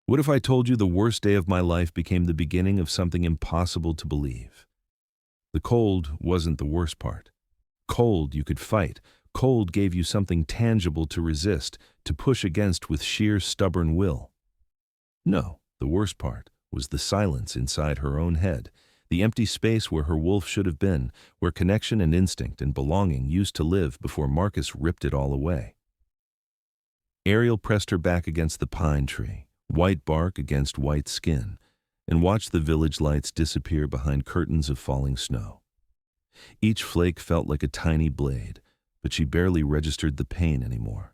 What if I told you the worst day of my life became the beginning of something impossible to believe? The cold wasn't the worst part. Cold you could fight. Cold gave you something tangible to resist, to push against with sheer stubborn will. No, the worst part was the silence inside her own head, the empty space where her wolf should have been, where connection and instinct and belonging used to live before Marcus ripped it all away. Ariel pressed her back against the pine tree, white bark against white skin, and watched the village lights disappear behind curtains of falling snow. Each flake felt like a tiny blade, but she barely registered the pain anymore.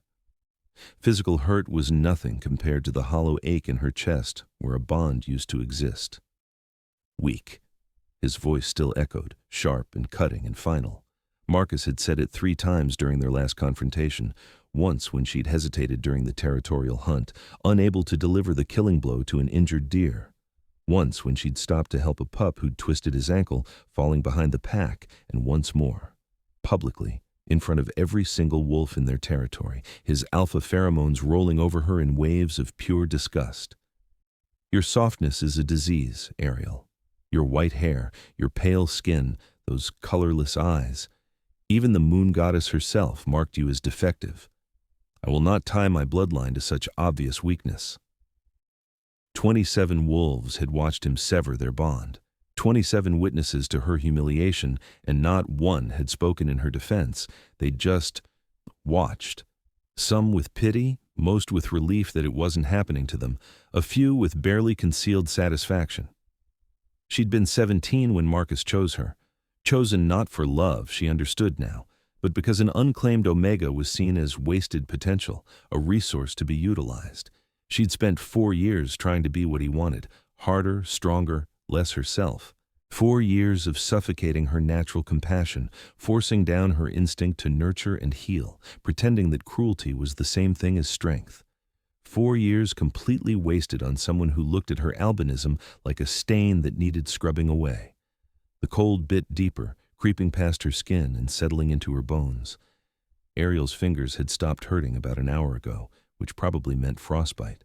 Physical hurt was nothing compared to the hollow ache in her chest where a bond used to exist. Weak. His voice still echoed, sharp and cutting and final. Marcus had said it 3 times during their last confrontation, once when she'd hesitated during the territorial hunt, unable to deliver the killing blow to an injured deer. Once when she'd stopped to help a pup who'd twisted his ankle, falling behind the pack, and once more, publicly, in front of every single wolf in their territory, his alpha pheromones rolling over her in waves of pure disgust. Your softness is a disease, Ariel. Your white hair, your pale skin, those colorless eyes. Even the moon goddess herself marked you as defective. I will not tie my bloodline to such obvious weakness. 27 wolves had watched him sever their bond. 27 witnesses to her humiliation, and not one had spoken in her defense. They just watched. Some with pity, most with relief that it wasn't happening to them, a few with barely concealed satisfaction. She'd been 17 when Marcus chose her. Chosen not for love, she understood now, but because an unclaimed omega was seen as wasted potential, a resource to be utilized. She'd spent 4 years trying to be what he wanted, harder, stronger, less herself. 4 years of suffocating her natural compassion, forcing down her instinct to nurture and heal, pretending that cruelty was the same thing as strength. 4 years completely wasted on someone who looked at her albinism like a stain that needed scrubbing away. The cold bit deeper, creeping past her skin and settling into her bones. Ariel's fingers had stopped hurting about an hour ago, which probably meant frostbite.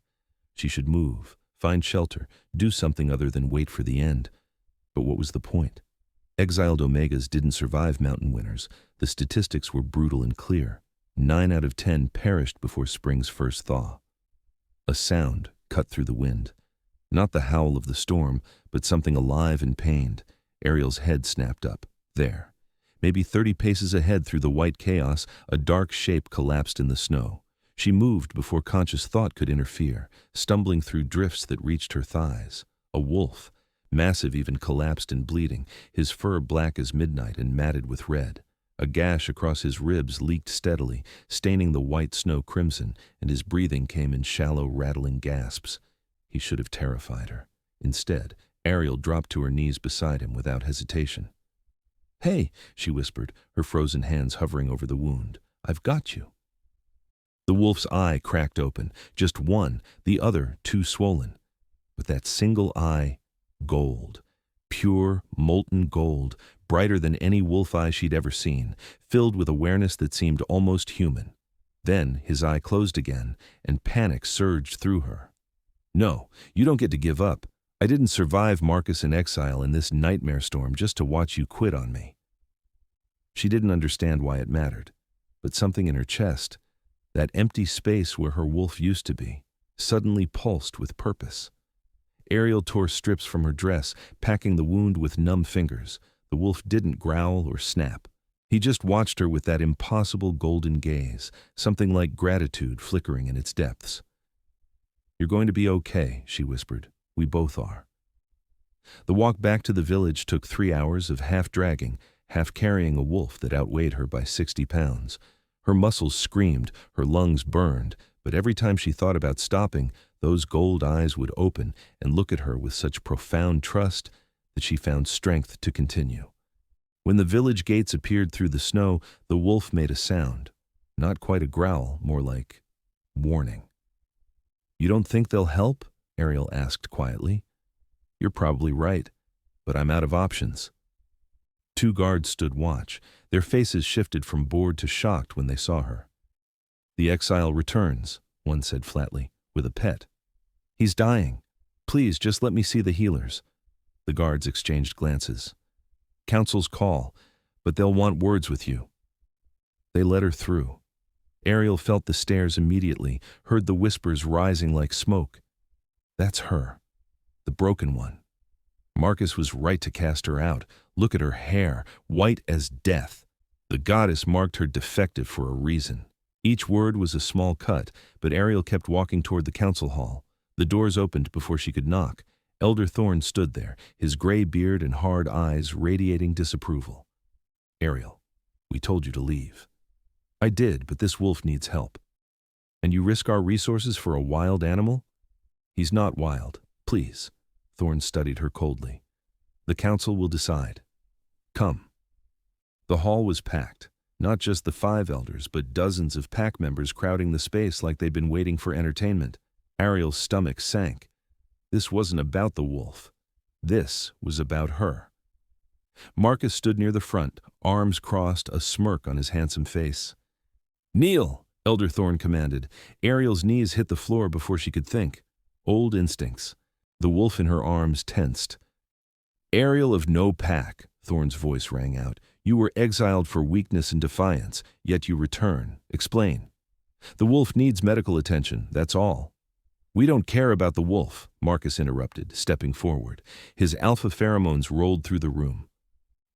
She should move, find shelter, do something other than wait for the end. But what was the point? Exiled omegas didn't survive mountain winters. The statistics were brutal and clear. 9 out of 10 perished before spring's first thaw. A sound cut through the wind. Not the howl of the storm, but something alive and pained. Ariel's head snapped up. There. Maybe 30 paces ahead through the white chaos, a dark shape collapsed in the snow. She moved before conscious thought could interfere, stumbling through drifts that reached her thighs. A wolf, massive, even collapsed and bleeding, his fur black as midnight and matted with red. A gash across his ribs leaked steadily, staining the white snow crimson, and his breathing came in shallow, rattling gasps. He should have terrified her. Instead, Ariel dropped to her knees beside him without hesitation. "Hey," she whispered, her frozen hands hovering over the wound. "I've got you." The wolf's eye cracked open, just one, the other too swollen. But that single eye, gold. Pure, molten gold, brighter than any wolf eye she'd ever seen, filled with awareness that seemed almost human. Then his eye closed again, and panic surged through her. "No, you don't get to give up. I didn't survive Marcus in exile in this nightmare storm just to watch you quit on me." She didn't understand why it mattered, but something in her chest, that empty space where her wolf used to be, suddenly pulsed with purpose. Ariel tore strips from her dress, packing the wound with numb fingers. The wolf didn't growl or snap. He just watched her with that impossible golden gaze, something like gratitude flickering in its depths. "You're going to be okay," she whispered. "We both are." The walk back to the village took 3 hours of half dragging, half carrying a wolf that outweighed her by 60 pounds. Her muscles screamed, her lungs burned, but every time she thought about stopping, those gold eyes would open and look at her with such profound trust that she found strength to continue. When the village gates appeared through the snow, the wolf made a sound. Not quite a growl, more like warning. "You don't think they'll help?" Ariel asked quietly. "You're probably right, but I'm out of options." 2 guards stood watch. Their faces shifted from bored to shocked when they saw her. "The exile returns," one said flatly, "with a pet." He's dying. Please, just let me see the healers." The guards exchanged glances. "Council's call, but they'll want words with you." They let her through. Ariel felt the stares immediately, heard the whispers rising like smoke. That's her, the broken one. Marcus was right to cast her out. Look at her hair, white as death. The goddess marked her defective for a reason. Each word was a small cut, but Ariel kept walking toward the council hall. The doors opened before she could knock. Elder Thorn stood there, his gray beard and hard eyes radiating disapproval. "Ariel, we told you to leave." "I did, but this wolf needs help." "And you risk our resources for a wild animal?" "He's not wild. Please." Thorn studied her coldly. "The council will decide. Come." The hall was packed. Not just the 5 elders, but dozens of pack members crowding the space like they'd been waiting for entertainment. Ariel's stomach sank. This wasn't about the wolf. This was about her. Marcus stood near the front, arms crossed, a smirk on his handsome face. "Kneel," Elder Thorn commanded. Ariel's knees hit the floor before she could think. Old instincts. The wolf in her arms tensed. "Ariel of no pack," Thorn's voice rang out. "You were exiled for weakness and defiance, yet you return. Explain." "The wolf needs medical attention, that's all." "We don't care about the wolf," Marcus interrupted, stepping forward. His alpha pheromones rolled through the room.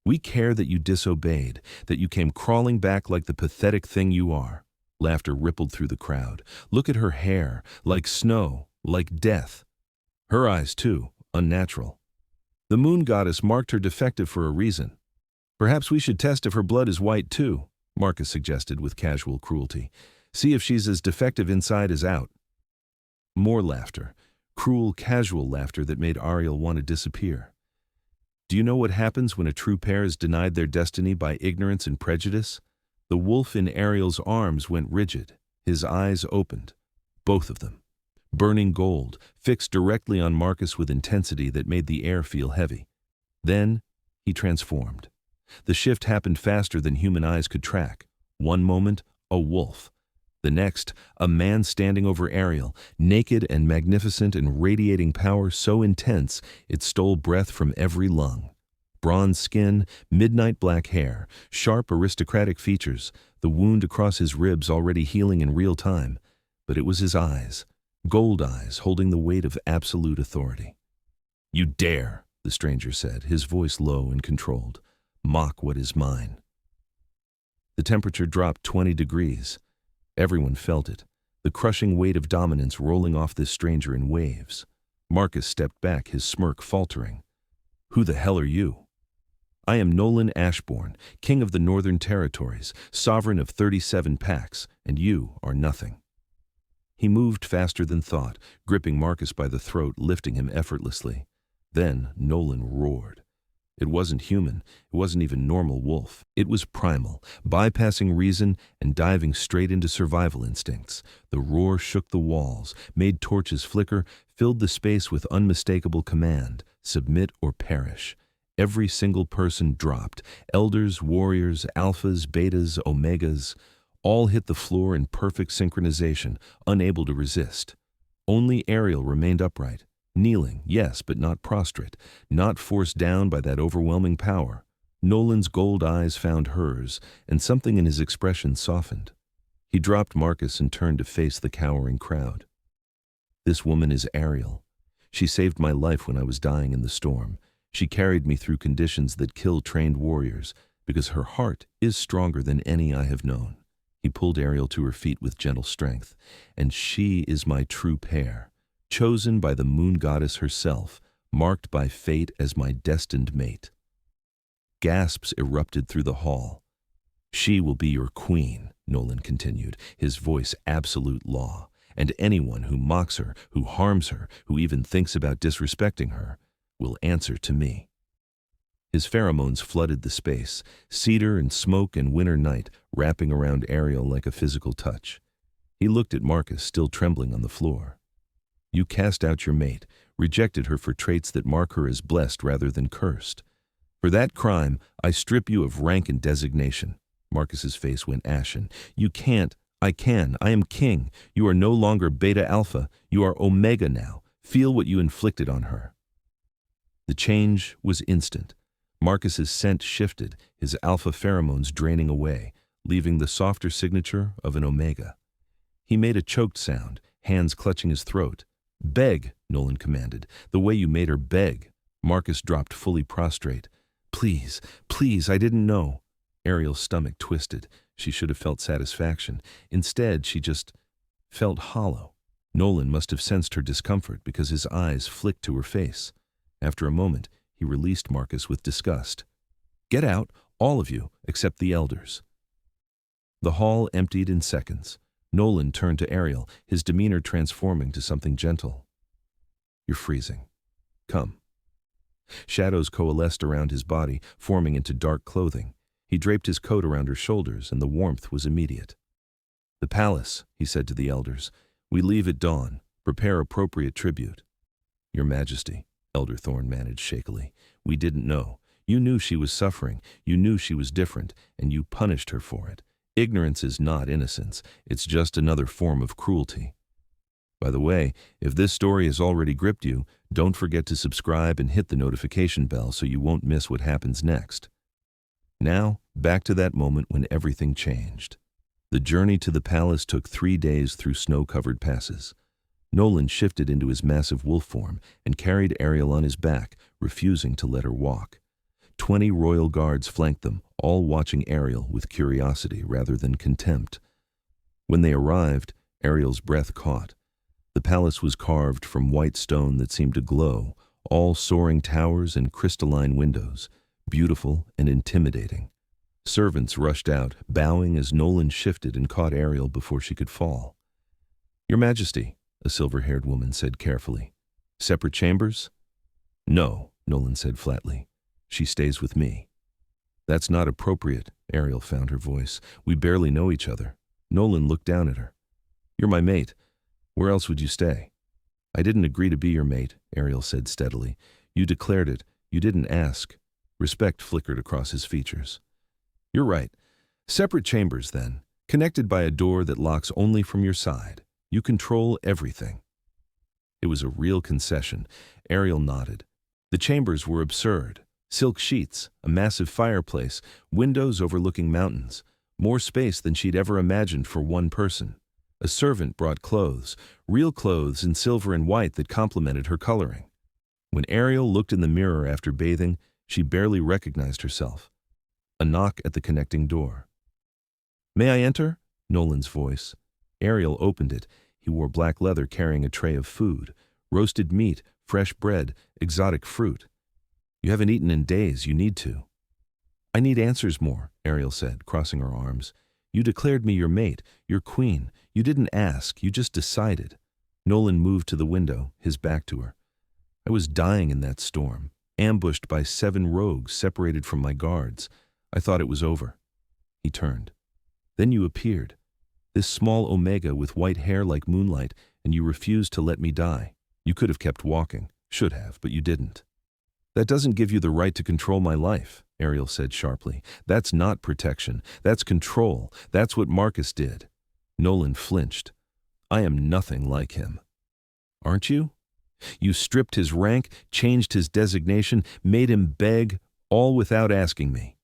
"We care that you disobeyed, that you came crawling back like the pathetic thing you are." Laughter rippled through the crowd. "Look at her hair, like snow, like death." Her eyes, too, unnatural. "The moon goddess marked her defective for a reason." "Perhaps we should test if her blood is white, too," Marcus suggested with casual cruelty. "See if she's as defective inside as out." More laughter, cruel, casual laughter that made Ariel want to disappear. Do you know what happens when a true pair is denied their destiny by ignorance and prejudice? The wolf in Ariel's arms went rigid. His eyes opened. Both of them. Burning gold, fixed directly on Marcus with intensity that made the air feel heavy. Then he transformed. The shift happened faster than human eyes could track. One moment, a wolf. The next, a man standing over Ariel, naked and magnificent and radiating power so intense it stole breath from every lung. Bronze skin, midnight black hair, sharp aristocratic features, the wound across his ribs already healing in real time. But it was his eyes, gold eyes holding the weight of absolute authority. "You dare," the stranger said, his voice low and controlled, "mock what is mine." The temperature dropped 20 degrees. Everyone felt it, the crushing weight of dominance rolling off this stranger in waves. Marcus stepped back, his smirk faltering. "Who the hell are you?" "I am Nolan Ashbourne, king of the Northern Territories, sovereign of 37 packs, and you are nothing." He moved faster than thought, gripping Marcus by the throat, lifting him effortlessly. Then Nolan roared. It wasn't human, it wasn't even normal wolf. It was primal, bypassing reason and diving straight into survival instincts. The roar shook the walls, made torches flicker, filled the space with unmistakable command: submit or perish. Every single person dropped. Elders, warriors, alphas, betas, omegas, all hit the floor in perfect synchronization, unable to resist. Only Ariel remained upright. Kneeling, yes, but not prostrate, not forced down by that overwhelming power. Nolan's gold eyes found hers, and something in his expression softened. He dropped Marcus and turned to face the cowering crowd. "This woman is Ariel. She saved my life when I was dying in the storm. She carried me through conditions that kill trained warriors, because her heart is stronger than any I have known." He pulled Ariel to her feet with gentle strength. "And she is my true pair. Chosen by the moon goddess herself, marked by fate as my destined mate." Gasps erupted through the hall. "She will be your queen," Nolan continued, his voice absolute law. "And anyone who mocks her, who harms her, who even thinks about disrespecting her, will answer to me." His pheromones flooded the space, cedar and smoke and winter night wrapping around Ariel like a physical touch. He looked at Marcus, still trembling on the floor. "You cast out your mate, rejected her for traits that mark her as blessed rather than cursed. For that crime, I strip you of rank and designation." Marcus's face went ashen. "You can't. I can. I am king. You are no longer beta alpha. You are omega now. Feel what you inflicted on her." The change was instant. Marcus's scent shifted, his alpha pheromones draining away, leaving the softer signature of an omega. He made a choked sound, hands clutching his throat. "Beg," Nolan commanded. "The way you made her beg." Marcus dropped fully prostrate. "Please, please, I didn't know." Ariel's stomach twisted. She should have felt satisfaction. Instead, she just felt hollow. Nolan must have sensed her discomfort because his eyes flicked to her face. After a moment, he released Marcus with disgust. "Get out, all of you, except the elders." The hall emptied in seconds. Nolan turned to Ariel, his demeanor transforming to something gentle. "You're freezing. Come." Shadows coalesced around his body, forming into dark clothing. He draped his coat around her shoulders, and the warmth was immediate. "The palace," he said to the elders. "We leave at dawn. Prepare appropriate tribute." "Your Majesty," Elder Thorn managed shakily, "we didn't know. You knew she was suffering. You knew she was different, and you punished her for it. Ignorance is not innocence. It's just another form of cruelty." By the way, if this story has already gripped you, don't forget to subscribe and hit the notification bell so you won't miss what happens next. Now, back to that moment when everything changed. The journey to the palace took 3 days through snow-covered passes. Nolan shifted into his massive wolf form and carried Ariel on his back, refusing to let her walk. 20 royal guards flanked them, all watching Ariel with curiosity rather than contempt. When they arrived, Ariel's breath caught. The palace was carved from white stone that seemed to glow, all soaring towers and crystalline windows, beautiful and intimidating. Servants rushed out, bowing as Nolan shifted and caught Ariel before she could fall. "Your Majesty," a silver-haired woman said carefully. "Separate chambers?" "No," Nolan said flatly. "She stays with me." "That's not appropriate," Ariel found her voice. "We barely know each other." Nolan looked down at her. "You're my mate. Where else would you stay?" "I didn't agree to be your mate," Ariel said steadily. "You declared it. You didn't ask." Respect flickered across his features. "You're right. Separate chambers, then, connected by a door that locks only from your side. You control everything." It was a real concession. Ariel nodded. The chambers were absurd. Silk sheets, a massive fireplace, windows overlooking mountains, more space than she'd ever imagined for one person. A servant brought clothes, real clothes in silver and white that complemented her coloring. When Ariel looked in the mirror after bathing, she barely recognized herself. A knock at the connecting door. "May I enter?" Nolan's voice. Ariel opened it. He wore black leather carrying a tray of food, roasted meat, fresh bread, exotic fruit. "You haven't eaten in days. You need to." "I need answers more," Ariel said, crossing her arms. "You declared me your mate, your queen. You didn't ask. You just decided." Nolan moved to the window, his back to her. "I was dying in that storm, ambushed by 7 rogues separated from my guards. I thought it was over." He turned. "Then you appeared. This small omega with white hair like moonlight, and you refused to let me die. You could have kept walking. Should have, but you didn't." "That doesn't give you the right to control my life," Ariel said sharply. "That's not protection. That's control. That's what Marcus did." Nolan flinched. "I am nothing like him." "Aren't you? You stripped his rank, changed his designation, made him beg, all without asking me.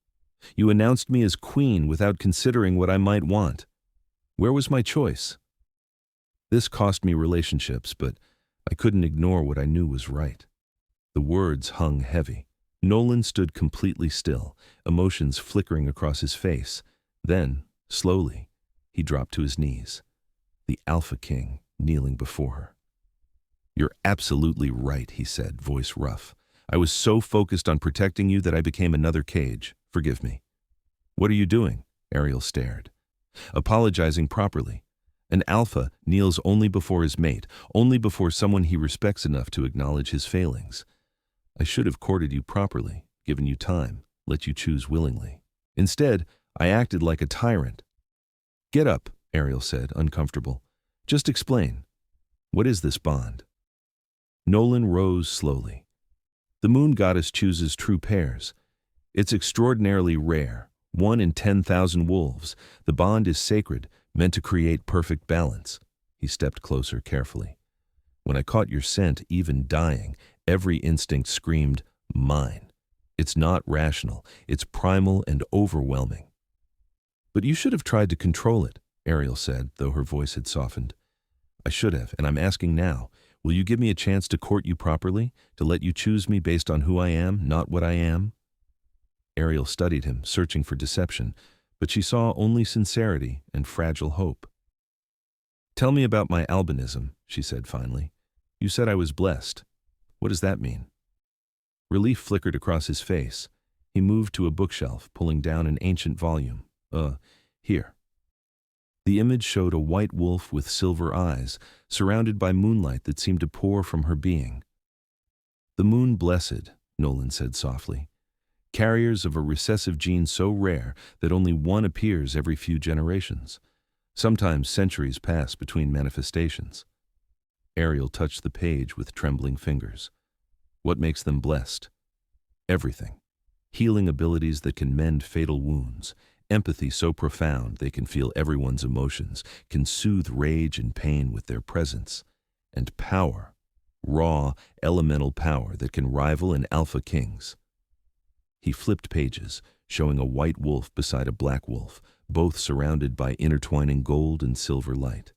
You announced me as queen without considering what I might want. Where was my choice?" This cost me relationships, but I couldn't ignore what I knew was right. The words hung heavy. Nolan stood completely still, emotions flickering across his face. Then, slowly, he dropped to his knees. The Alpha King kneeling before her. "You're absolutely right," he said, voice rough. "I was so focused on protecting you that I became another cage. Forgive me." "What are you doing?" Ariel stared. "Apologizing properly. An alpha kneels only before his mate, only before someone he respects enough to acknowledge his failings. I should have courted you properly, given you time, let you choose willingly. Instead, I acted like a tyrant." "Get up," Ariel said, uncomfortable. "Just explain. What is this bond?" Nolan rose slowly. "The moon goddess chooses true pairs. It's extraordinarily rare, 1 in 10,000 wolves. The bond is sacred, meant to create perfect balance." He stepped closer carefully. When I caught your scent, even dying, every instinct screamed, mine. It's not rational. It's primal and overwhelming. But you should have tried to control it, Ariel said, though her voice had softened. I should have, and I'm asking now. Will you give me a chance to court you properly, to let you choose me based on who I am, not what I am? Ariel studied him, searching for deception, but she saw only sincerity and fragile hope. Tell me about my albinism, she said finally. You said I was blessed. What does that mean? Relief flickered across his face. He moved to a bookshelf, pulling down an ancient volume. Here. The image showed a white wolf with silver eyes, surrounded by moonlight that seemed to pour from her being. The moon blessed, Nolan said softly. Carriers of a recessive gene so rare that only one appears every few generations. Sometimes centuries pass between manifestations. Ariel touched the page with trembling fingers. What makes them blessed? Everything. Healing abilities that can mend fatal wounds. Empathy so profound they can feel everyone's emotions, can soothe rage and pain with their presence. And power. Raw, elemental power that can rival an alpha king's. He flipped pages, showing a white wolf beside a black wolf, both surrounded by intertwining gold and silver light.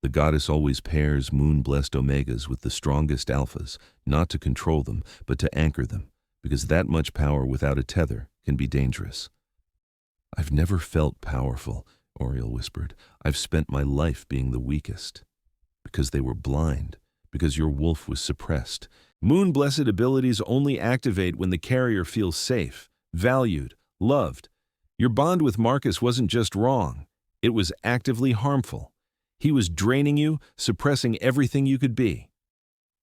The goddess always pairs moon-blessed omegas with the strongest alphas, not to control them, but to anchor them, because that much power without a tether can be dangerous. I've never felt powerful, Ariel whispered. I've spent my life being the weakest. Because they were blind, because your wolf was suppressed. Moon-blessed abilities only activate when the carrier feels safe, valued, loved. Your bond with Marcus wasn't just wrong. It was actively harmful. He was draining you, suppressing everything you could be.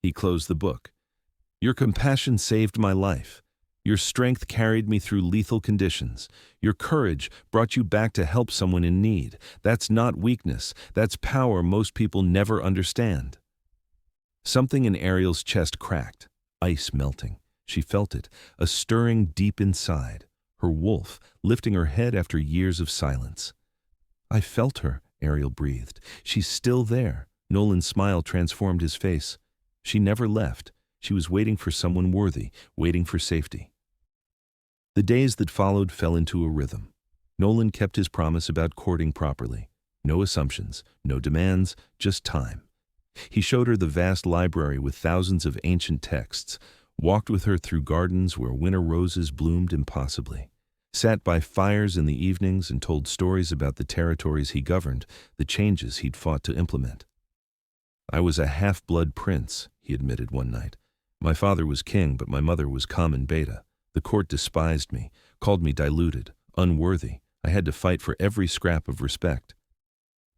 He closed the book. Your compassion saved my life. Your strength carried me through lethal conditions. Your courage brought you back to help someone in need. That's not weakness. That's power most people never understand. Something in Ariel's chest cracked, ice melting. She felt it, a stirring deep inside. Her wolf, lifting her head after years of silence. I felt her, Ariel breathed. She's still there. Nolan's smile transformed his face. She never left. She was waiting for someone worthy, waiting for safety. The days that followed fell into a rhythm. Nolan kept his promise about courting properly. No assumptions, no demands, just time. He showed her the vast library with thousands of ancient texts, walked with her through gardens where winter roses bloomed impossibly, sat by fires in the evenings and told stories about the territories he governed, the changes he'd fought to implement. I was a half-blood prince, he admitted one night. My father was king, but my mother was common beta. The court despised me, called me diluted, unworthy. I had to fight for every scrap of respect.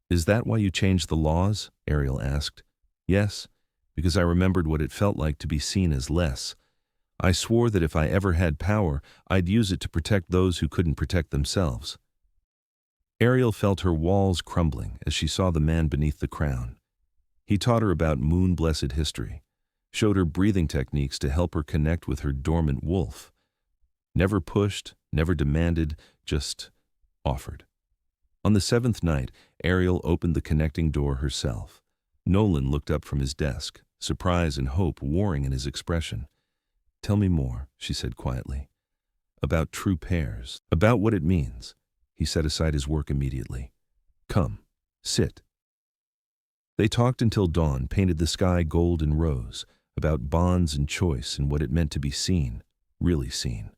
Is that why you changed the laws? Ariel asked. Yes, because I remembered what it felt like to be seen as less. I swore that if I ever had power, I'd use it to protect those who couldn't protect themselves. Ariel felt her walls crumbling as she saw the man beneath the crown. He taught her about moon-blessed history, showed her breathing techniques to help her connect with her dormant wolf. Never pushed, never demanded, just offered. On the seventh night, Ariel opened the connecting door herself. Nolan looked up from his desk, surprise and hope warring in his expression. Tell me more, she said quietly. About true pairs, about what it means. He set aside his work immediately. Come, sit. They talked until dawn painted the sky gold and rose, about bonds and choice and what it meant to be seen, really seen.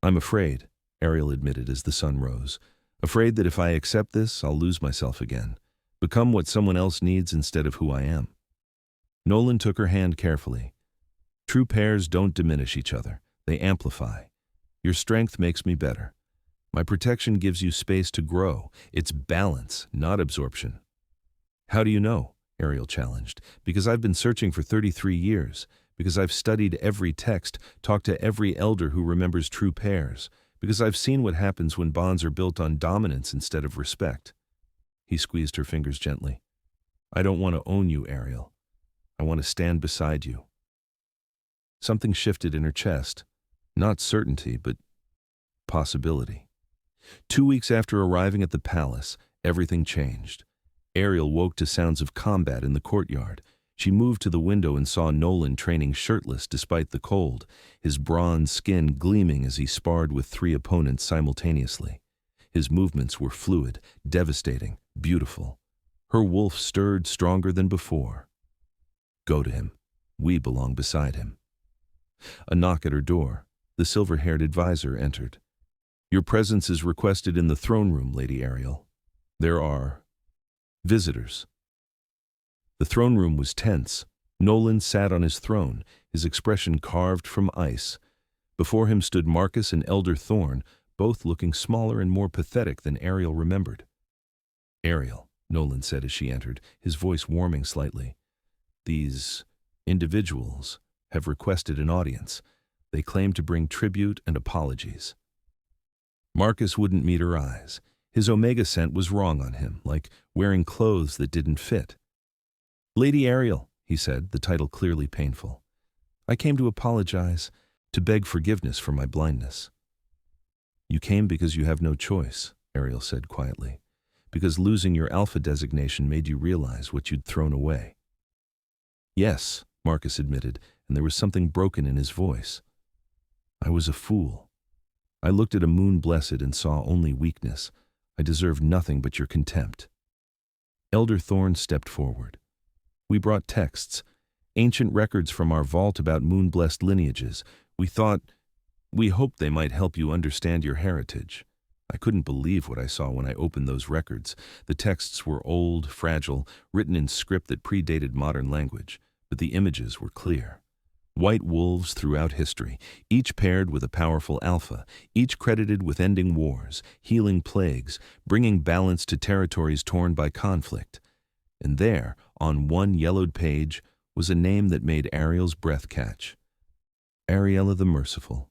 I'm afraid, Ariel admitted as the sun rose. Afraid that if I accept this, I'll lose myself again, become what someone else needs instead of who I am. Nolan took her hand carefully. True pairs don't diminish each other. They amplify. Your strength makes me better. My protection gives you space to grow. It's balance, not absorption. How do you know? Ariel challenged. Because I've been searching for 33 years. Because I've studied every text, talked to every elder who remembers true pairs. Because I've seen what happens when bonds are built on dominance instead of respect. He squeezed her fingers gently. I don't want to own you, Ariel. I want to stand beside you. Something shifted in her chest. Not certainty, but possibility. 2 weeks after arriving at the palace, everything changed. Ariel woke to sounds of combat in the courtyard. She moved to the window and saw Nolan training shirtless despite the cold, his bronze skin gleaming as he sparred with 3 opponents simultaneously. His movements were fluid, devastating, beautiful. Her wolf stirred stronger than before. Go to him. We belong beside him. A knock at her door. The silver-haired advisor entered. Your presence is requested in the throne room, Lady Ariel. There are visitors. The throne room was tense. Nolan sat on his throne, his expression carved from ice. Before him stood Marcus and Elder Thorn, both looking smaller and more pathetic than Ariel remembered. Ariel, Nolan said as she entered, his voice warming slightly. These individuals have requested an audience. They claim to bring tribute and apologies. Marcus wouldn't meet her eyes. His Omega scent was wrong on him, like wearing clothes that didn't fit. Lady Ariel, he said, the title clearly painful. I came to apologize, to beg forgiveness for my blindness. You came because you have no choice, Ariel said quietly, because losing your Alpha designation made you realize what you'd thrown away. Yes, Marcus admitted, and there was something broken in his voice. I was a fool. I looked at a moon blessed and saw only weakness. I deserved nothing but your contempt. Elder Thorn stepped forward. We brought texts, ancient records from our vault about moon-blessed lineages. We hoped they might help you understand your heritage. I couldn't believe what I saw when I opened those records. The texts were old, fragile, written in script that predated modern language, but the images were clear. White wolves throughout history, each paired with a powerful alpha, each credited with ending wars, healing plagues, bringing balance to territories torn by conflict. And there, on one yellowed page, was a name that made Ariel's breath catch. Ariel the Merciful.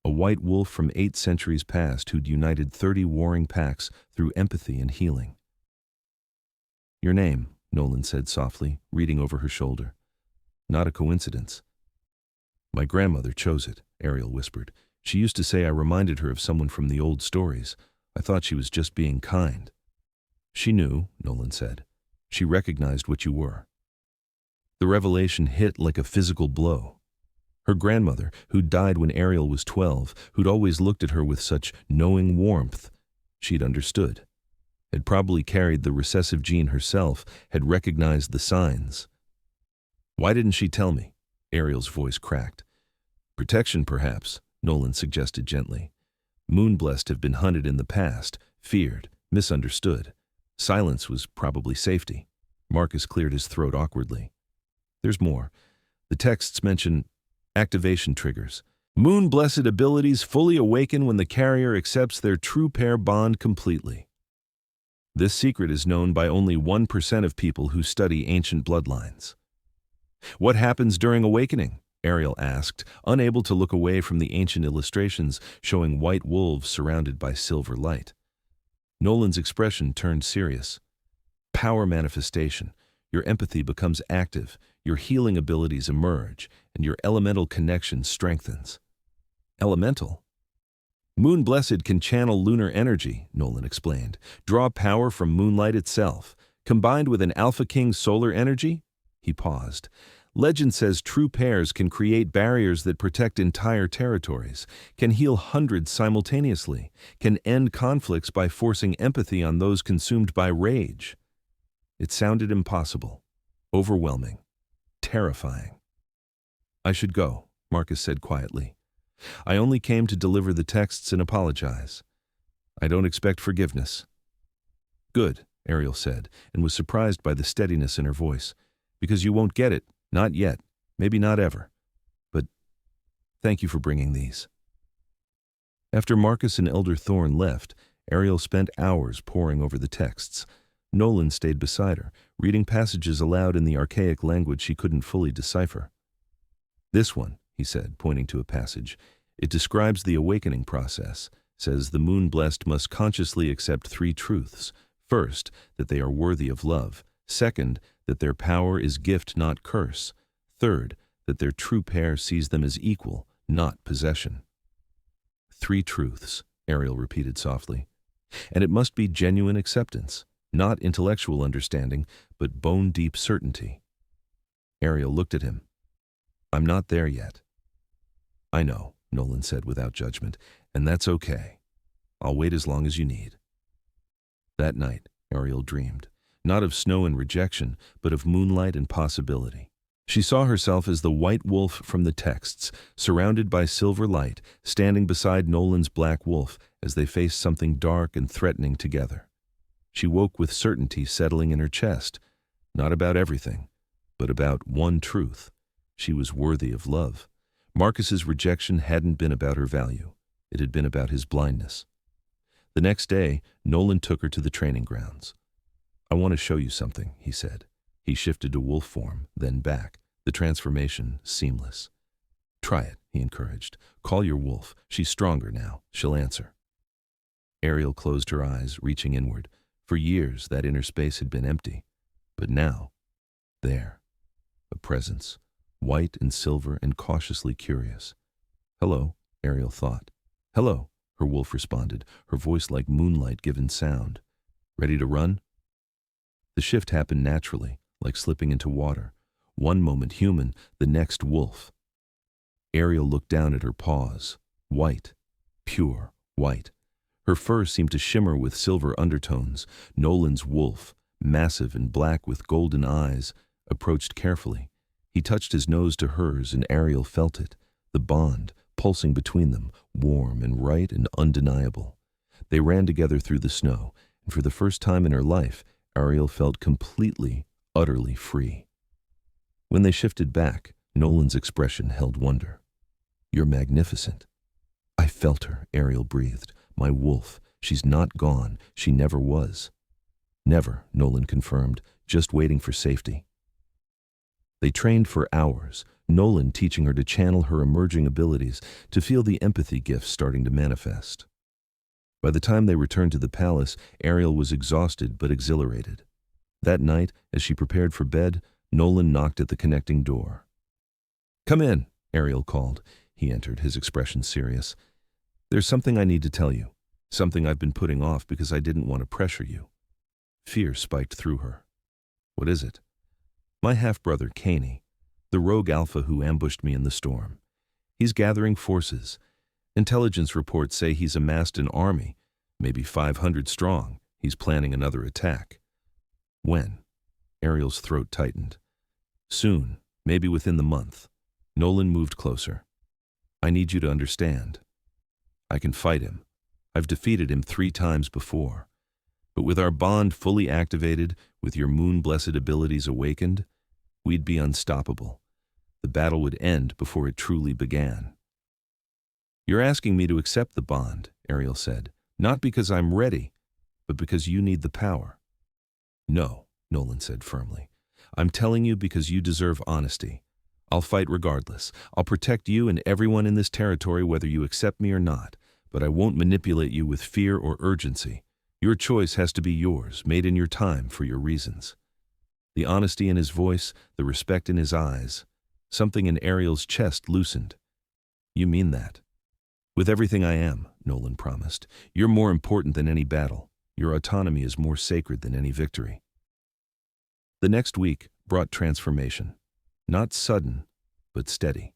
A white wolf from 8 centuries past who'd united 30 warring packs through empathy and healing. Your name, Nolan said softly, reading over her shoulder. Not a coincidence. My grandmother chose it, Ariel whispered. She used to say I reminded her of someone from the old stories. I thought she was just being kind. She knew, Nolan said. She recognized what you were. The revelation hit like a physical blow. Her grandmother, who'd died when Ariel was 12, who'd always looked at her with such knowing warmth, she'd understood, had probably carried the recessive gene herself, had recognized the signs. Why didn't she tell me? Ariel's voice cracked. Protection, perhaps, Nolan suggested gently. Moonblessed have been hunted in the past, feared, misunderstood. Silence was probably safety. Marcus cleared his throat awkwardly. There's more. The texts mention activation triggers. Moon-blessed abilities fully awaken when the carrier accepts their true pair bond completely. This secret is known by only 1% of people who study ancient bloodlines. What happens during awakening? Ariel asked, unable to look away from the ancient illustrations showing white wolves surrounded by silver light. Nolan's expression turned serious. Power manifestation. Your empathy becomes active, your healing abilities emerge, and your elemental connection strengthens. Elemental? Moon-blessed can channel lunar energy, Nolan explained, draw power from moonlight itself. Combined with an Alpha King's solar energy? He paused. Legend says true pairs can create barriers that protect entire territories, can heal hundreds simultaneously, can end conflicts by forcing empathy on those consumed by rage. It sounded impossible, overwhelming, terrifying. I should go, Marcus said quietly. I only came to deliver the texts and apologize. I don't expect forgiveness. Good, Ariel said, and was surprised by the steadiness in her voice. Because you won't get it. Not yet, maybe not ever. But thank you for bringing these. After Marcus and Elder Thorn left, Ariel spent hours poring over the texts. Nolan stayed beside her, reading passages aloud in the archaic language she couldn't fully decipher. This one, he said, pointing to a passage, it describes the awakening process, says the moon-blessed must consciously accept 3 truths. First, that they are worthy of love. Second, that their power is gift, not curse. Third, that their true pair sees them as equal, not possession. 3 truths, Ariel repeated softly. And it must be genuine acceptance, not intellectual understanding, but bone-deep certainty. Ariel looked at him. I'm not there yet. I know, Nolan said without judgment, and that's okay. I'll wait as long as you need. That night, Ariel dreamed, not of snow and rejection, but of moonlight and possibility. She saw herself as the white wolf from the texts, surrounded by silver light, standing beside Nolan's black wolf as they faced something dark and threatening together. She woke with certainty settling in her chest, not about everything, but about one truth. She was worthy of love. Marcus's rejection hadn't been about her value. It had been about his blindness. The next day, Nolan took her to the training grounds. I want to show you something, he said. He shifted to wolf form, then back, the transformation seamless. Try it, he encouraged. Call your wolf. She's stronger now. She'll answer. Ariel closed her eyes, reaching inward. For years, that inner space had been empty. But now, there, a presence, white and silver and cautiously curious. Hello, Ariel thought. Hello, her wolf responded, her voice like moonlight given sound. Ready to run? The shift happened naturally, like slipping into water. One moment human, the next wolf. Ariel looked down at her paws. White, pure white. Her fur seemed to shimmer with silver undertones. Nolan's wolf, massive and black with golden eyes, approached carefully. He touched his nose to hers and Ariel felt it, the bond pulsing between them, warm and right and undeniable. They ran together through the snow, and for the first time in her life, Ariel felt completely, utterly free. When they shifted back, Nolan's expression held wonder. You're magnificent. I felt her, Ariel breathed. My wolf. She's not gone. She never was. Never, Nolan confirmed, just waiting for safety. They trained for hours, Nolan teaching her to channel her emerging abilities, to feel the empathy gifts starting to manifest. By the time they returned to the palace, Ariel was exhausted but exhilarated. That night, as she prepared for bed, Nolan knocked at the connecting door. Come in, Ariel called. He entered, his expression serious. There's something I need to tell you, something I've been putting off because I didn't want to pressure you. Fear spiked through her. What is it? My half-brother, Caney, the rogue alpha who ambushed me in the storm. He's gathering forces. Intelligence reports say he's amassed an army, maybe 500 strong. He's planning another attack. When? Ariel's throat tightened. Soon, maybe within the month. Nolan moved closer. I need you to understand. I can fight him. I've defeated him 3 times before. But with our bond fully activated, with your moon-blessed abilities awakened, we'd be unstoppable. The battle would end before it truly began. You're asking me to accept the bond, Ariel said, not because I'm ready, but because you need the power. No, Nolan said firmly. I'm telling you because you deserve honesty. I'll fight regardless. I'll protect you and everyone in this territory whether you accept me or not, but I won't manipulate you with fear or urgency. Your choice has to be yours, made in your time for your reasons. The honesty in his voice, the respect in his eyes, something in Ariel's chest loosened. You mean that? With everything I am, Nolan promised. You're more important than any battle. Your autonomy is more sacred than any victory. The next week brought transformation. Not sudden, but steady,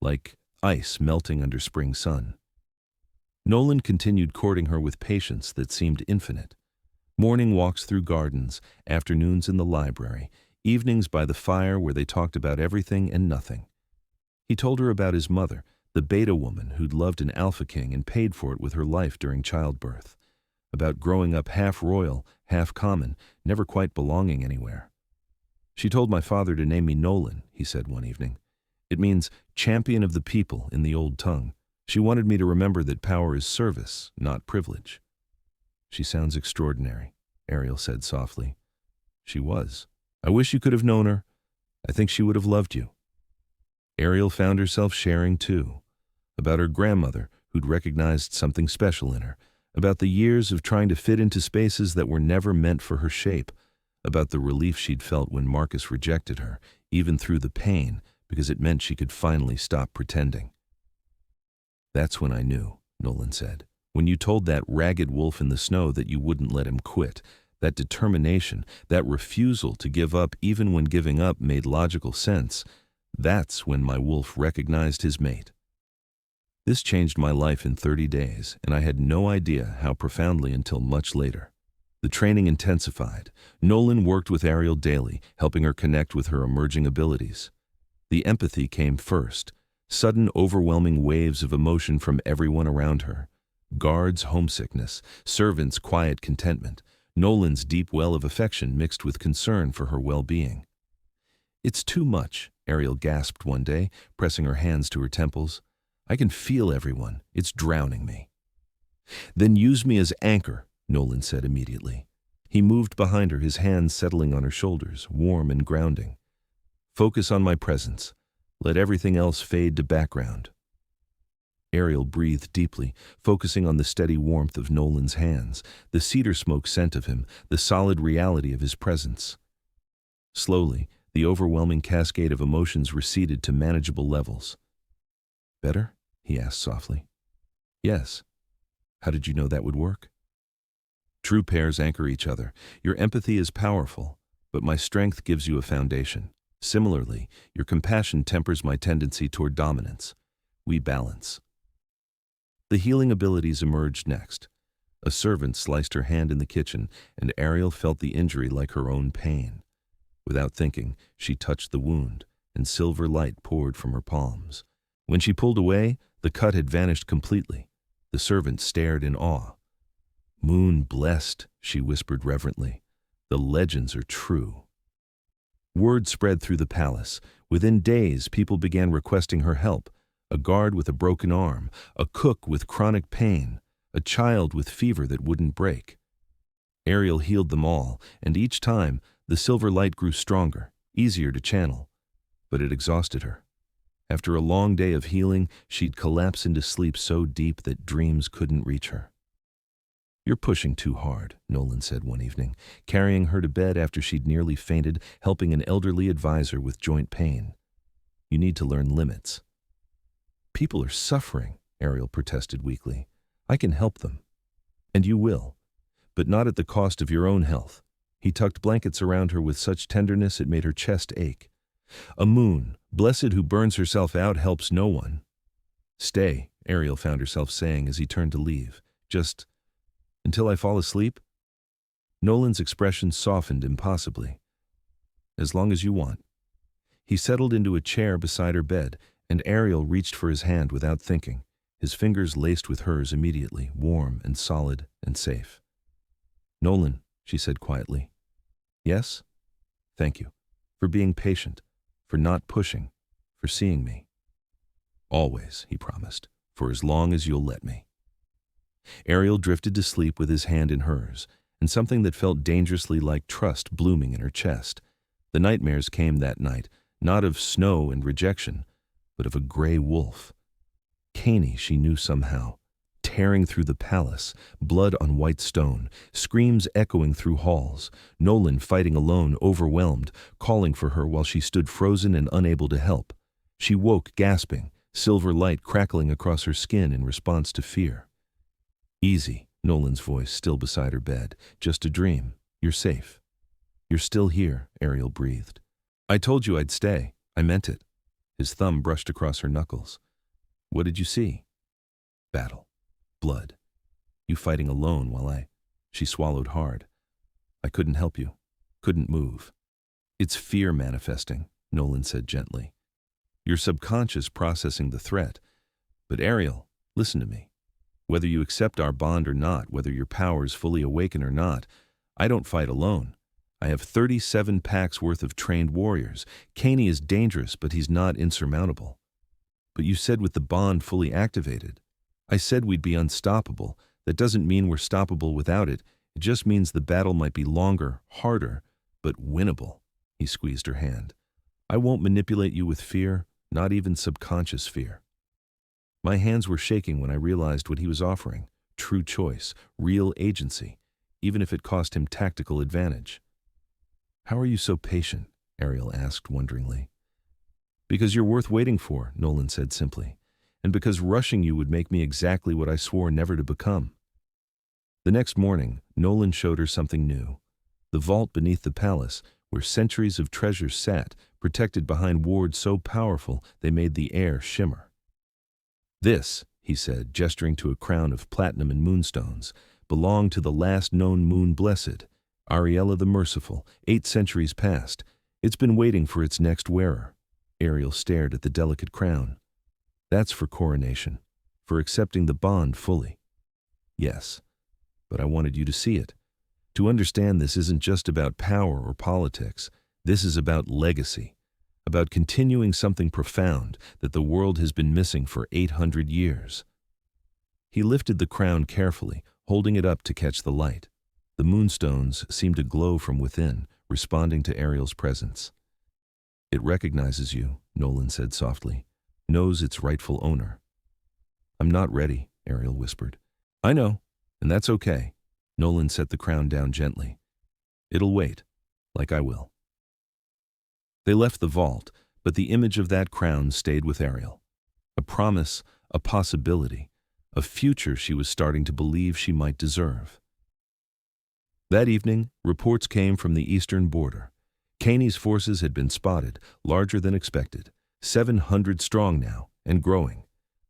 like ice melting under spring sun. Nolan continued courting her with patience that seemed infinite. Morning walks through gardens, afternoons in the library, evenings by the fire where they talked about everything and nothing. He told her about his mother, the beta woman who'd loved an alpha king and paid for it with her life during childbirth. About growing up half royal, half common, never quite belonging anywhere. She told my father to name me Nolan, he said one evening. It means champion of the people in the old tongue. She wanted me to remember that power is service, not privilege. She sounds extraordinary, Ariel said softly. She was. I wish you could have known her. I think she would have loved you. Ariel found herself sharing too, about her grandmother who'd recognized something special in her, about the years of trying to fit into spaces that were never meant for her shape, about the relief she'd felt when Marcus rejected her, even through the pain, because it meant she could finally stop pretending. That's when I knew, Nolan said. When you told that ragged wolf in the snow that you wouldn't let him quit, That determination, that refusal to give up even when giving up made logical sense, that's when my wolf recognized his mate. This changed my life in 30 days, and I had no idea how profoundly until much later. The training intensified. Nolan worked with Ariel daily, helping her connect with her emerging abilities. The empathy came first, sudden overwhelming waves of emotion from everyone around her. Guards' homesickness, servants' quiet contentment, Nolan's deep well of affection mixed with concern for her well-being. "It's too much," Ariel gasped one day, pressing her hands to her temples. "I can feel everyone. It's drowning me." "Then use me as anchor," Nolan said immediately. He moved behind her, his hands settling on her shoulders, warm and grounding. "Focus on my presence. Let everything else fade to background." Ariel breathed deeply, focusing on the steady warmth of Nolan's hands, the cedar smoke scent of him, the solid reality of his presence. Slowly, the overwhelming cascade of emotions receded to manageable levels. "Better?" he asked softly. "Yes. How did you know that would work?" "True pairs anchor each other. Your empathy is powerful, but my strength gives you a foundation. Similarly, your compassion tempers my tendency toward dominance. We balance." The healing abilities emerged next. A servant sliced her hand in the kitchen, and Ariel felt the injury like her own pain. Without thinking, she touched the wound, and silver light poured from her palms. When she pulled away, the cut had vanished completely. The servant stared in awe. "Moon blessed," she whispered reverently. "The legends are true." Word spread through the palace. Within days, people began requesting her help. A guard with a broken arm, a cook with chronic pain, a child with fever that wouldn't break. Ariel healed them all, and each time, the silver light grew stronger, easier to channel. But it exhausted her. After a long day of healing, she'd collapse into sleep so deep that dreams couldn't reach her. "You're pushing too hard," Nolan said one evening, carrying her to bed after she'd nearly fainted, helping an elderly advisor with joint pain. "You need to learn limits." "People are suffering," Ariel protested weakly. "I can help them." "And you will, but not at the cost of your own health." He tucked blankets around her with such tenderness it made her chest ache. "A moon, blessed who burns herself out, helps no one." "Stay," Ariel found herself saying as he turned to leave. "Just until I fall asleep?" Nolan's expression softened impossibly. "As long as you want." He settled into a chair beside her bed, and Ariel reached for his hand without thinking, his fingers laced with hers immediately, warm and solid and safe. "Nolan," she said quietly. "Yes? Thank you. For being patient, for not pushing, for seeing me." "Always," he promised, "for as long as you'll let me." Ariel drifted to sleep with his hand in hers, and something that felt dangerously like trust blooming in her chest. The nightmares came that night, not of snow and rejection, but of a gray wolf. Caney, she knew somehow, tearing through the palace, blood on white stone, screams echoing through halls, Nolan fighting alone, overwhelmed, calling for her while she stood frozen and unable to help. She woke gasping, silver light crackling across her skin in response to fear. "Easy," Nolan's voice still beside her bed. "Just a dream. You're safe." "You're still here," Ariel breathed. "I told you I'd stay. I meant it." His thumb brushed across her knuckles. "What did you see?" "Battle. Blood. You fighting alone while I—" She swallowed hard. "I couldn't help you. Couldn't move." "It's fear manifesting," Nolan said gently. "Your subconscious processing the threat. But Ariel, listen to me. Whether you accept our bond or not, whether your powers fully awaken or not, I don't fight alone. I have 37 packs worth of trained warriors. Caney is dangerous, but he's not insurmountable." "But you said with the bond fully activated." "I said we'd be unstoppable. That doesn't mean we're stoppable without it. It just means the battle might be longer, harder, but winnable." He squeezed her hand. "I won't manipulate you with fear, not even subconscious fear." My hands were shaking when I realized what he was offering. True choice, real agency, even if it cost him tactical advantage. "How are you so patient?" Ariel asked wonderingly. "Because you're worth waiting for," Nolan said simply. "And because rushing you would make me exactly what I swore never to become." The next morning, Nolan showed her something new. The vault beneath the palace, where centuries of treasures sat, protected behind wards so powerful they made the air shimmer. This, he said, gesturing to a crown of platinum and moonstones, belonged to the last known moon blessed, Ariel the Merciful, 8 centuries past. It's been waiting for its next wearer. Ariel stared at the delicate crown. That's for coronation, for accepting the bond fully. Yes, but I wanted you to see it. To understand this isn't just about power or politics. This is about legacy, about continuing something profound that the world has been missing for 800 years. He lifted the crown carefully, holding it up to catch the light. The moonstones seemed to glow from within, responding to Ariel's presence. It recognizes you, Nolan said softly, knows its rightful owner. I'm not ready, Ariel whispered. I know, and that's okay. Nolan set the crown down gently. It'll wait, like I will. They left the vault, but the image of that crown stayed with Ariel. A promise, a possibility, a future she was starting to believe she might deserve. That evening, reports came from the eastern border. Kaney's forces had been spotted, larger than expected, 700 strong now, and growing.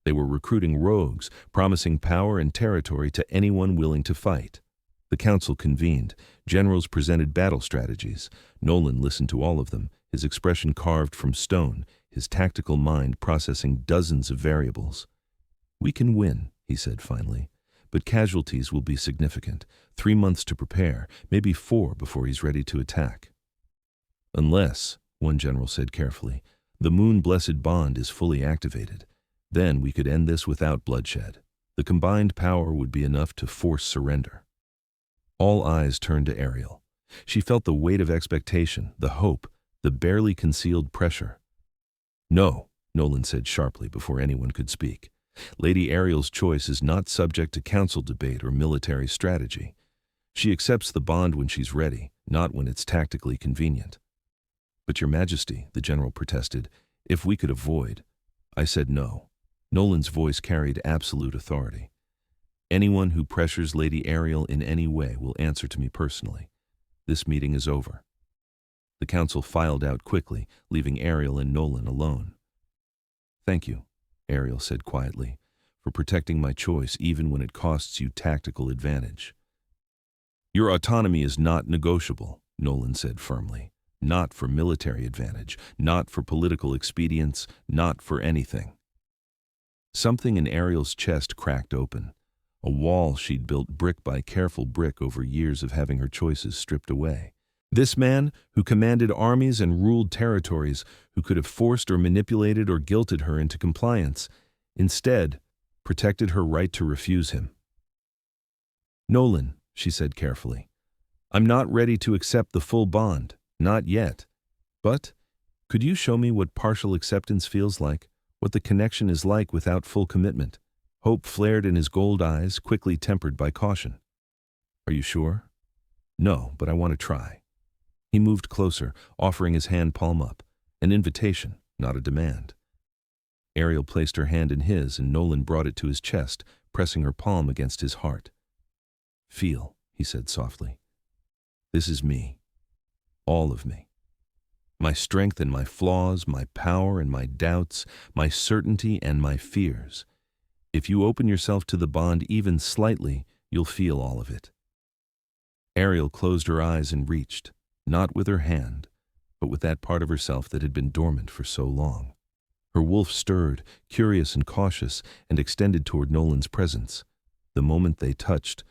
They were recruiting rogues, promising power and territory to anyone willing to fight. The council convened. Generals presented battle strategies. Nolan listened to all of them, his expression carved from stone, his tactical mind processing dozens of variables. We can win, he said finally, but casualties will be significant. 3 months to prepare, maybe 4 before he's ready to attack. Unless, one general said carefully, the moon-blessed bond is fully activated. Then we could end this without bloodshed. The combined power would be enough to force surrender. All eyes turned to Ariel. She felt the weight of expectation, the hope, the barely concealed pressure. No, Nolan said sharply before anyone could speak. Lady Ariel's choice is not subject to council debate or military strategy. She accepts the bond when she's ready, not when it's tactically convenient. But Your Majesty, the general protested, if we could avoid. I said no. Nolan's voice carried absolute authority. Anyone who pressures Lady Ariel in any way will answer to me personally. This meeting is over. The council filed out quickly, leaving Ariel and Nolan alone. Thank you, Ariel said quietly, for protecting my choice even when it costs you tactical advantage. Your autonomy is not negotiable, Nolan said firmly. Not for military advantage, not for political expedience, not for anything. Something in Ariel's chest cracked open. A wall she'd built brick by careful brick over years of having her choices stripped away. This man, who commanded armies and ruled territories, who could have forced or manipulated or guilted her into compliance, instead protected her right to refuse him. Nolan, she said carefully, I'm not ready to accept the full bond, not yet. But could you show me what partial acceptance feels like, what the connection is like without full commitment? Hope flared in his gold eyes, quickly tempered by caution. Are you sure? No, but I want to try. He moved closer, offering his hand palm up. An invitation, not a demand. Ariel placed her hand in his, and Nolan brought it to his chest, pressing her palm against his heart. Feel, he said softly. This is me. All of me. My strength and my flaws, my power and my doubts, my certainty and my fears. If you open yourself to the bond even slightly, you'll feel all of it. Ariel closed her eyes and reached, not with her hand, but with that part of herself that had been dormant for so long. Her wolf stirred, curious and cautious, and extended toward Nolan's presence. The moment they touched,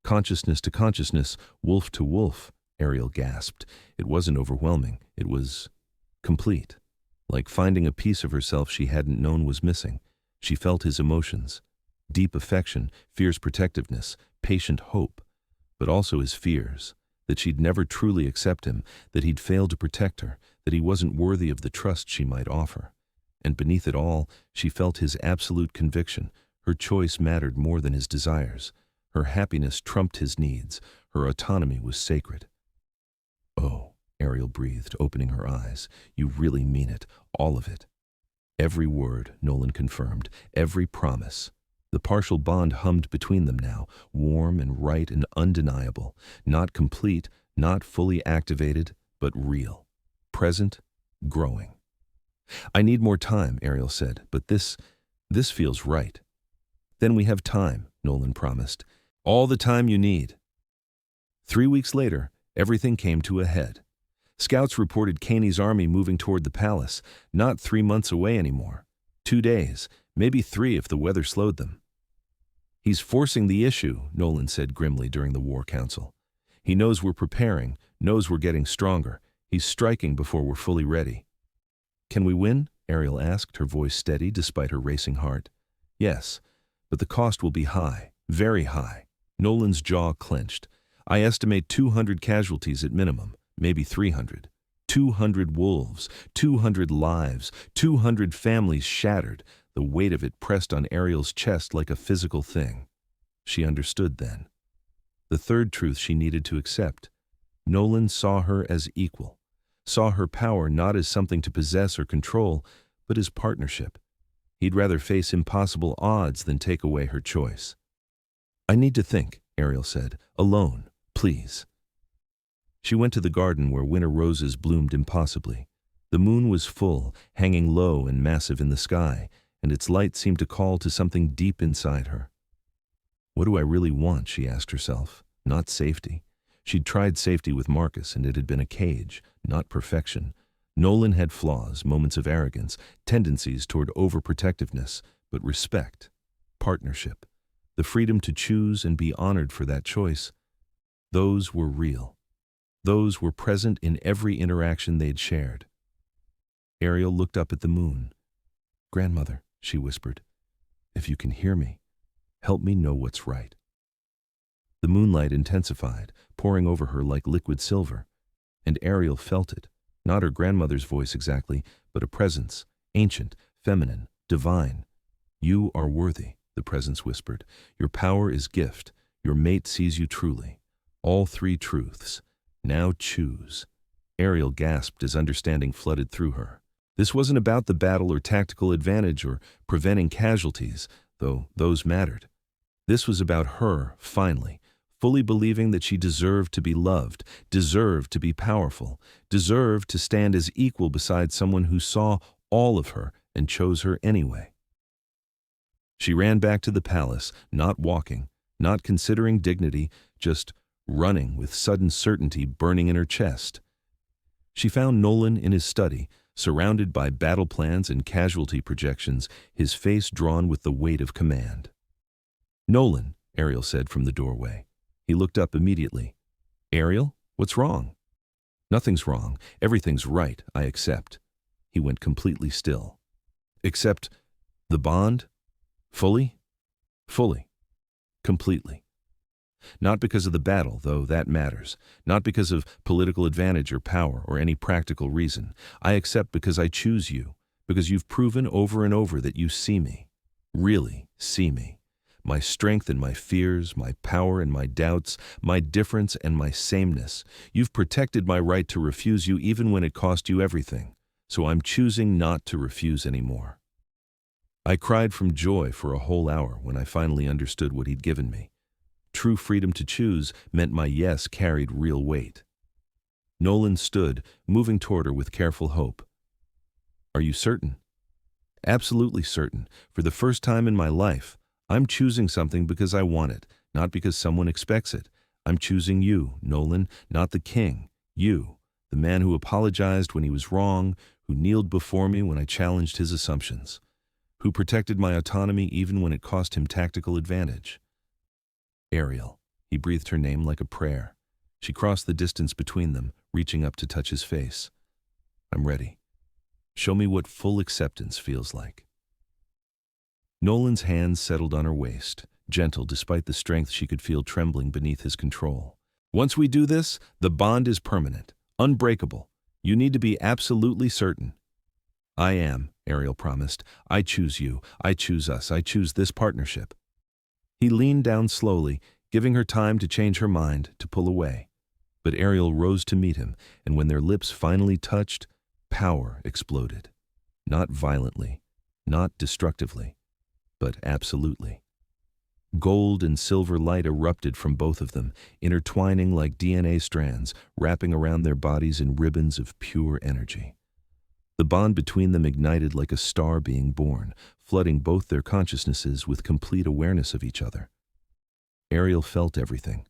consciousness to consciousness, wolf to wolf, Ariel gasped. It wasn't overwhelming. It was complete. Like finding a piece of herself she hadn't known was missing. She felt his emotions, deep affection, fierce protectiveness, patient hope, but also his fears, that she'd never truly accept him, that he'd failed to protect her, that he wasn't worthy of the trust she might offer. And beneath it all, she felt his absolute conviction. Her choice mattered more than his desires. Her happiness trumped his needs. Her autonomy was sacred. Oh, Ariel breathed, opening her eyes. You really mean it, all of it. Every word, Nolan confirmed, every promise. The partial bond hummed between them now, warm and right and undeniable, not complete, Not fully activated, but real. Present, growing. I need more time, Ariel said, but this feels right. Then we have time, Nolan promised. All the time you need. 3 weeks later, everything came to a head. Scouts reported Kaney's army moving toward the palace, not 3 months away anymore. 2 days, maybe 3 if the weather slowed them. He's forcing the issue, Nolan said grimly during the War Council. He knows we're preparing, knows we're getting stronger. He's striking before we're fully ready. Can we win? Ariel asked, her voice steady despite her racing heart. Yes, but the cost will be high, very high. Nolan's jaw clenched. I estimate 200 casualties at minimum, maybe 300. 200 wolves, 200 lives, 200 families shattered, the weight of it pressed on Ariel's chest like a physical thing. She understood then. The third truth she needed to accept. Nolan saw her as equal, saw her power not as something to possess or control, but as partnership. He'd rather face impossible odds than take away her choice. I need to think, Ariel said. Alone, please. She went to the garden where winter roses bloomed impossibly. The moon was full, hanging low and massive in the sky, and its light seemed to call to something deep inside her. What do I really want, she asked herself. Not safety. She'd tried safety with Marcus, and it had been a cage, not perfection. Nolan had flaws, moments of arrogance, tendencies toward overprotectiveness, but respect, partnership, the freedom to choose and be honored for that choice. Those were real. Those were present in every interaction they'd shared. Ariel looked up at the moon. Grandmother, she whispered, if you can hear me, help me know what's right. The moonlight intensified, pouring over her like liquid silver, and Ariel felt it, not her grandmother's voice exactly, but a presence, ancient, feminine, divine. You are worthy, the presence whispered. Your power is gift. Your mate sees you truly. All 3 truths. Now choose. Ariel gasped as understanding flooded through her. This wasn't about the battle or tactical advantage or preventing casualties, though those mattered. This was about her, finally, fully believing that she deserved to be loved, deserved to be powerful, deserved to stand as equal beside someone who saw all of her and chose her anyway. She ran back to the palace, not walking, not considering dignity, just running with sudden certainty burning in her chest. She found Nolan in his study, surrounded by battle plans and casualty projections, his face drawn with the weight of command. Nolan, Ariel said from the doorway. He looked up immediately. Ariel, what's wrong? Nothing's wrong. Everything's right, I accept. He went completely still. Accept the bond? Fully? Fully. Completely. Not because of the battle, though that matters. Not because of political advantage or power or any practical reason. I accept because I choose you, because you've proven over and over that you see me. Really see me. My strength and my fears, my power and my doubts, my difference and my sameness. You've protected my right to refuse you even when it cost you everything. So I'm choosing not to refuse anymore. I cried from joy for a whole hour when I finally understood what he'd given me. True freedom to choose meant my yes carried real weight. Nolan stood, moving toward her with careful hope. Are you certain? Absolutely certain. For the first time in my life, I'm choosing something because I want it, not because someone expects it. I'm choosing you, Nolan, not the king. You, the man who apologized when he was wrong, who kneeled before me when I challenged his assumptions, who protected my autonomy even when it cost him tactical advantage. Ariel. He breathed her name like a prayer. She crossed the distance between them, reaching up to touch his face. I'm ready. Show me what full acceptance feels like. Nolan's hands settled on her waist, gentle despite the strength she could feel trembling beneath his control. Once we do this, the bond is permanent, unbreakable. You need to be absolutely certain. I am, Ariel promised. I choose you. I choose us. I choose this partnership. He leaned down slowly, giving her time to change her mind, to pull away. But Ariel rose to meet him, and when their lips finally touched, power exploded. Not violently, not destructively, but absolutely. Gold and silver light erupted from both of them, intertwining like DNA strands, wrapping around their bodies in ribbons of pure energy. The bond between them ignited like a star being born, flooding both their consciousnesses with complete awareness of each other. Ariel felt everything.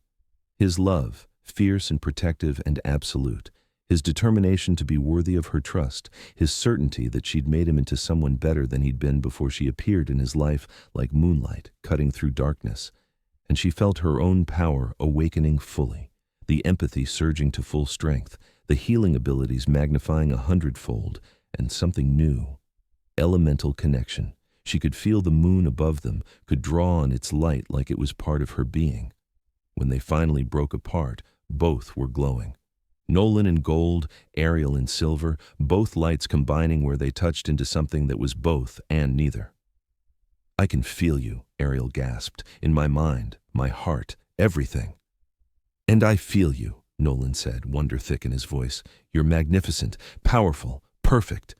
His love, fierce and protective and absolute. His determination to be worthy of her trust. His certainty that she'd made him into someone better than he'd been before she appeared in his life like moonlight, cutting through darkness. And she felt her own power awakening fully, the empathy surging to full strength, the healing abilities magnifying 100-fold, and something new. Elemental connection. She could feel the moon above them, could draw on its light like it was part of her being. When they finally broke apart, both were glowing. Nolan in gold, Ariel in silver, both lights combining where they touched into something that was both and neither. "I can feel you," Ariel gasped, "in my mind, my heart, everything." "And I feel you," Nolan said, wonder thick in his voice. "You're magnificent, powerful, perfect."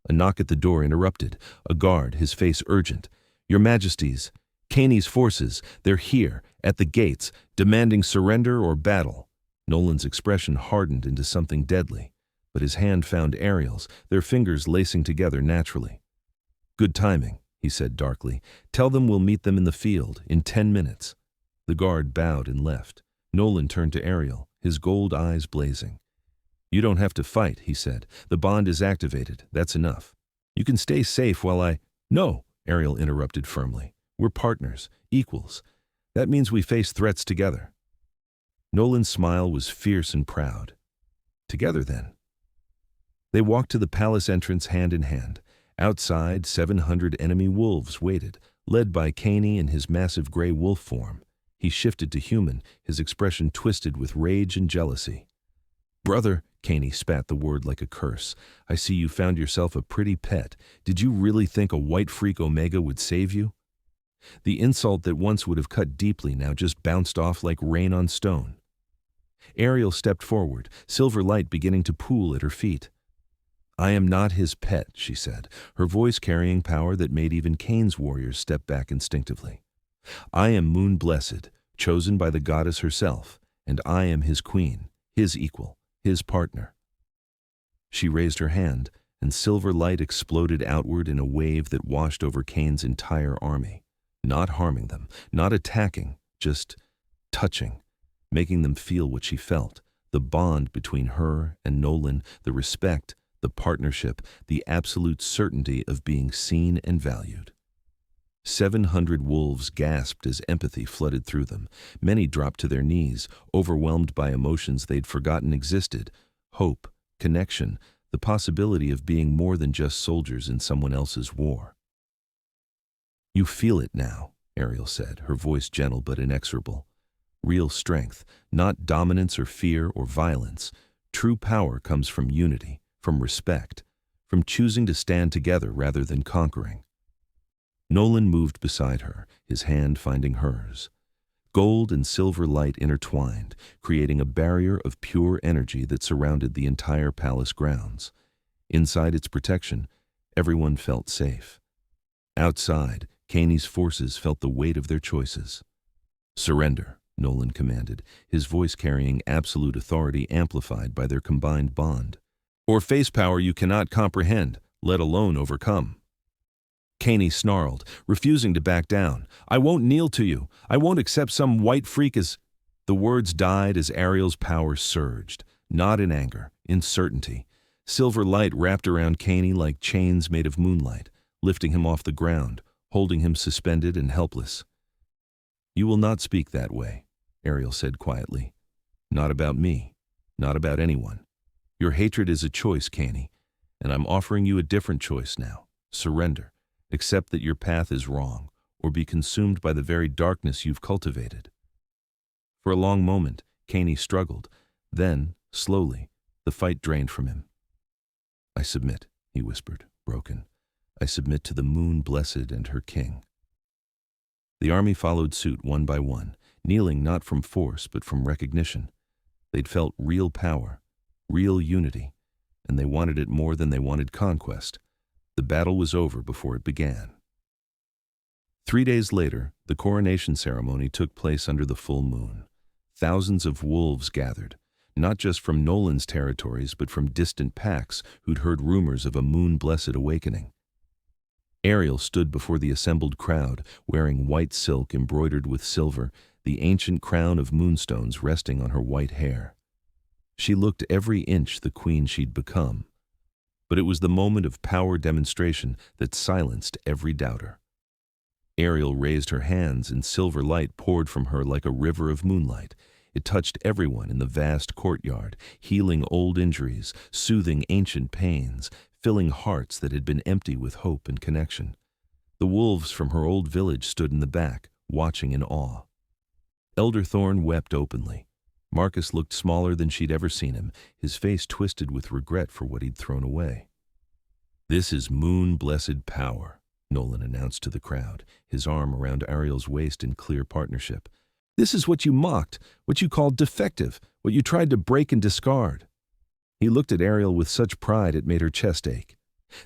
A knock at the door interrupted. A guard, his face urgent. "Your Majesties, Kaney's forces, they're here, at the gates, demanding surrender or battle." Nolan's expression hardened into something deadly, but his hand found Ariel's, their fingers lacing together naturally. "Good timing," he said darkly. "Tell them we'll meet them in the field, in 10 minutes. The guard bowed and left. Nolan turned to Ariel, his gold eyes blazing. "You don't have to fight," he said. "The bond is activated. That's enough. You can stay safe while I—" "No," Ariel interrupted firmly. "We're partners, equals. That means we face threats together." Nolan's smile was fierce and proud. "Together, then." They walked to the palace entrance hand in hand. Outside, 700 enemy wolves waited, led by Kaney in his massive gray wolf form. He shifted to human, his expression twisted with rage and jealousy. "Brother," Kaney spat the word like a curse, "I see you found yourself a pretty pet. Did you really think a white freak Omega would save you?" The insult that once would have cut deeply now just bounced off like rain on stone. Ariel stepped forward, silver light beginning to pool at her feet. "I am not his pet," she said, her voice carrying power that made even Cain's warriors step back instinctively. "I am moon-blessed, chosen by the goddess herself, and I am his queen, his equal, his partner." She raised her hand, and silver light exploded outward in a wave that washed over Cain's entire army. Not harming them, not attacking, just touching, making them feel what she felt, the bond between her and Nolan, the respect, the partnership, the absolute certainty of being seen and valued. 700 wolves gasped as empathy flooded through them. Many dropped to their knees, overwhelmed by emotions they'd forgotten existed: hope, connection, the possibility of being more than just soldiers in someone else's war. "You feel it now," Ariel said, her voice gentle but inexorable. "Real strength, not dominance or fear or violence. True power comes from unity, from respect, from choosing to stand together rather than conquering." Nolan moved beside her, his hand finding hers. Gold and silver light intertwined, creating a barrier of pure energy that surrounded the entire palace grounds. Inside its protection, everyone felt safe. Outside, Kaney's forces felt the weight of their choices. "Surrender," Nolan commanded, his voice carrying absolute authority amplified by their combined bond. "Or face power you cannot comprehend, let alone overcome." Kaney snarled, refusing to back down. "I won't kneel to you. I won't accept some white freak as—" The words died as Ariel's power surged, not in anger, in certainty. Silver light wrapped around Kaney like chains made of moonlight, lifting him off the ground, holding him suspended and helpless. "You will not speak that way," Ariel said quietly. "Not about me, not about anyone. Your hatred is a choice, Kaney, and I'm offering you a different choice now. Surrender. Accept that your path is wrong, or be consumed by the very darkness you've cultivated." For a long moment, Kaney struggled. Then, slowly, the fight drained from him. "I submit," he whispered, broken. "I submit to the moon blessed and her king." The army followed suit one by one, kneeling not from force but from recognition. They'd felt real power, real unity, and they wanted it more than they wanted conquest. The battle was over before it began. 3 days later, the coronation ceremony took place under the full moon. Thousands of wolves gathered, not just from Nolan's territories but from distant packs who'd heard rumors of a moon-blessed awakening. Ariel stood before the assembled crowd, wearing white silk embroidered with silver, the ancient crown of moonstones resting on her white hair. She looked every inch the queen she'd become. But it was the moment of power demonstration that silenced every doubter. Ariel raised her hands and silver light poured from her like a river of moonlight. It touched everyone in the vast courtyard, healing old injuries, soothing ancient pains, filling hearts that had been empty with hope and connection. The wolves from her old village stood in the back, watching in awe. Elder Thorn wept openly. Marcus looked smaller than she'd ever seen him, his face twisted with regret for what he'd thrown away. "This is moon-blessed power," Nolan announced to the crowd, his arm around Ariel's waist in clear partnership. "This is what you mocked, what you called defective, what you tried to break and discard." He looked at Ariel with such pride it made her chest ache.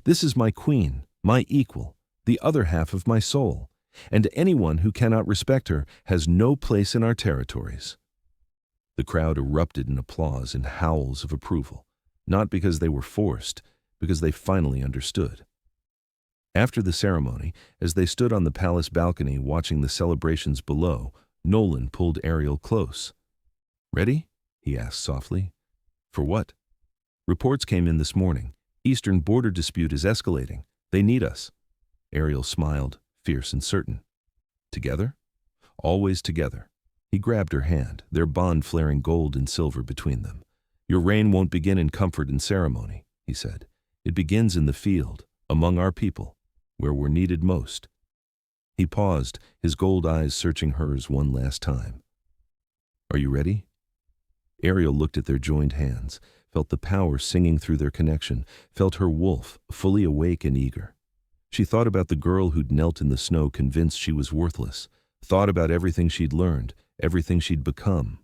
"This is my queen, my equal, the other half of my soul, and anyone who cannot respect her has no place in our territories." The crowd erupted in applause and howls of approval, not because they were forced, because they finally understood. After the ceremony, as they stood on the palace balcony watching the celebrations below, Nolan pulled Ariel close. "Ready?" he asked softly. "For what?" "Reports came in this morning. Eastern border dispute is escalating. They need us." Ariel smiled, fierce and certain. "Together?" "Always together." He grabbed her hand, their bond flaring gold and silver between them. "Your reign won't begin in comfort and ceremony," he said. "It begins in the field, among our people, where we're needed most." He paused, his gold eyes searching hers one last time. "Are you ready?" Ariel looked at their joined hands, felt the power singing through their connection, felt her wolf, fully awake and eager. She thought about the girl who'd knelt in the snow convinced she was worthless, thought about everything she'd learned, everything she'd become.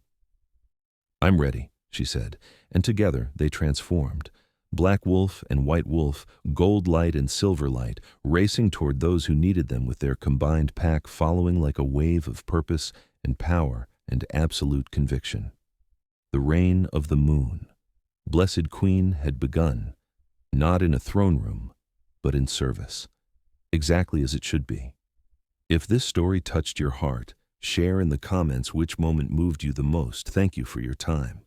"I'm ready," she said, and together they transformed. Black wolf and white wolf, gold light and silver light, racing toward those who needed them with their combined pack following like a wave of purpose and power and absolute conviction. The reign of the moon, blessed queen, had begun, not in a throne room, but in service, exactly as it should be. If this story touched your heart, share in the comments which moment moved you the most. Thank you for your time.